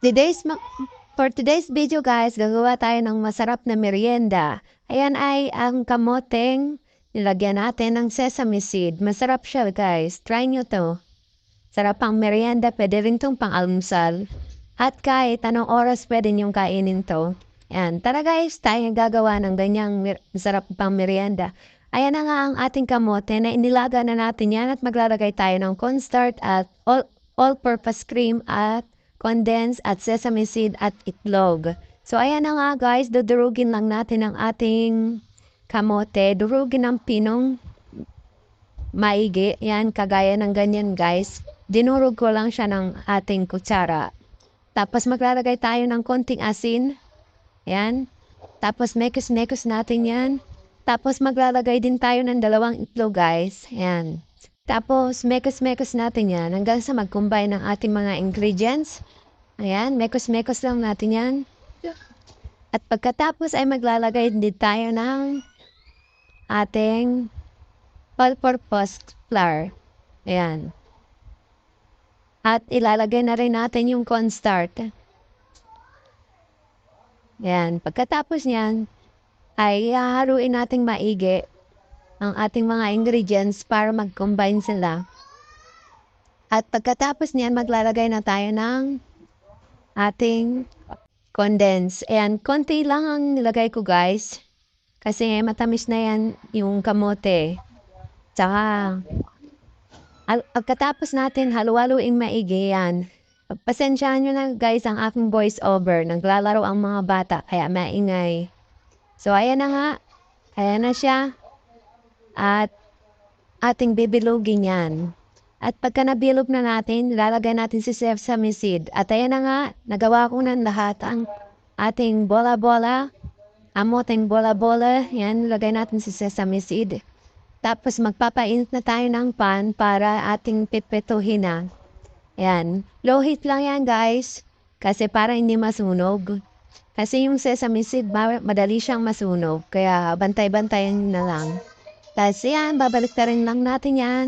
Today's ma For today's video guys, gagawa tayo ng masarap na merienda. Ayan ay ang kamoteng nilagyan natin ng sesame seed. Masarap siya guys, try nyo to. Sarap pang merienda, pwede rin tong pang-almusal. At kahit anong oras pwede nyong kainin to. Ayan, tara guys, tayo gagawa ng ganyang masarap pang merienda. Ayan na nga ang ating kamote na inilaga na natin yan at maglalagay tayo ng cornstarch at all-purpose cream at condensed at sesame seed at itlog. So, ayan na nga guys, dudurugin lang natin ang ating kamote. Durugin ng pinong maigi. Yan, kagaya ng ganyan guys. Dinurog ko lang siya ng ating kutsara. Tapos maglalagay tayo ng konting asin. Yan. Tapos mekos-mekos natin yan. Tapos maglalagay din tayo ng 2 itlog guys. Yan. Tapos mekos-mekos natin yan hanggang sa mag-combine ng ating mga ingredients. Ayan, mekos-mekos lang natin yan. At pagkatapos ay maglalagay din tayo ng ating all-purpose flour. Ayan. At ilalagay na rin natin yung cornstarch. Ayan. Pagkatapos niyan, ay haharuin nating maigi ang ating mga ingredients para mag-combine sila. At pagkatapos niyan, maglalagay na tayo ng ating condense. Ayan, konti lang ang nilagay ko guys. Kasi matamis na yan yung kamote. Tsaka, pagkatapos natin halu-haluin maigi yan. Pasensyahan nyo na guys ang aking voice over. Naglalaro ang mga bata kaya maingay. So, ayan na nga. Ayan na siya. At ating bibilugin yan. At pagka nabilog na natin, lalagay natin si sesame seed. At ayan na nga, nagawa ko ng lahat ang ating bola-bola. Amoteng bola-bola. Yan, lagay natin si sesame seed. Tapos magpapainit na tayo ng pan para ating pipetuhin na. Yan. Low heat lang yan guys. Kasi para hindi masunog. Kasi yung sesame seed, madali siyang masunog. Kaya bantay-bantayan na lang. Tapos yan, babalik na rin lang natin yan.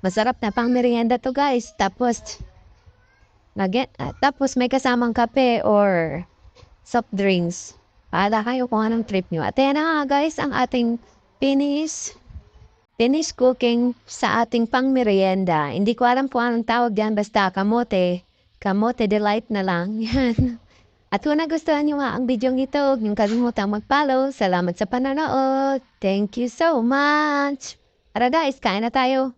Masarap na pang merienda to guys. Tapos may kasamang kape or soft drinks. Paala kayo kung anong trip nyo. At yan na nga guys, ang ating finish cooking sa ating pang merienda. Hindi ko alam kung anong tawag yan. Basta kamote. Kamote delight na lang. Yan. At kung nagustuhan nyo nga ang video ito, huwag niyong kalimutang mag-follow. Salamat sa panonood. Thank you so much. Tara guys, kain na tayo.